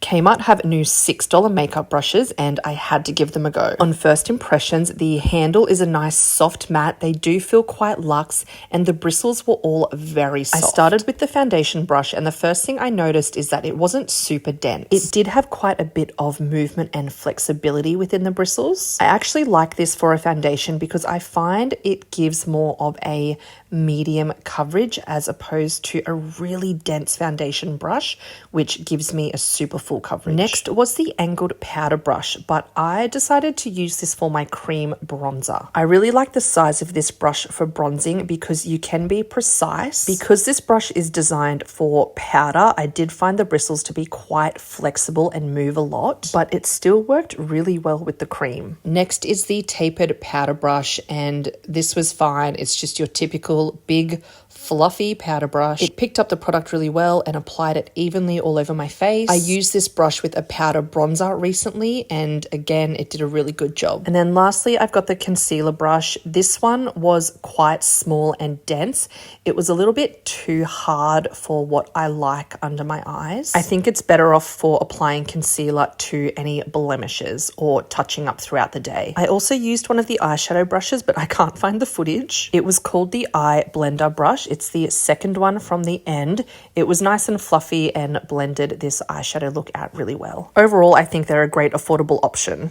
Kmart have new $6 makeup brushes and I had to give them a go. On first impressions, the handle is a nice soft matte. They do feel quite luxe and the bristles were all very soft. I started with the foundation brush and the first thing I noticed is that it wasn't super dense. It did have quite a bit of movement and flexibility within the bristles. I actually like this for a foundation because I find it gives more of a medium coverage as opposed to a really dense foundation brush, which gives me a super full coverage. Next was the angled powder brush, but I decided to use this for my cream bronzer. I really like the size of this brush for bronzing because you can be precise. Because this brush is designed for powder, I did find the bristles to be quite flexible and move a lot, but it still worked really well with the cream. Next is the tapered powder brush, and this was fine. It's just your typical big fluffy powder brush. It picked up the product really well and applied it evenly all over my face. I used this brush with a powder bronzer recently and again it did a really good job. And then lastly I've got the concealer brush. This one was quite small and dense. It was a little bit too hard for what I like under my eyes. I think it's better off for applying concealer to any blemishes or touching up throughout the day. I also used one of the eyeshadow brushes but I can't find the footage. It was called the Eye Blender brush. It's the second one from the end. It was nice and fluffy and blended this eyeshadow look out really well. Overall, I think they're a great affordable option.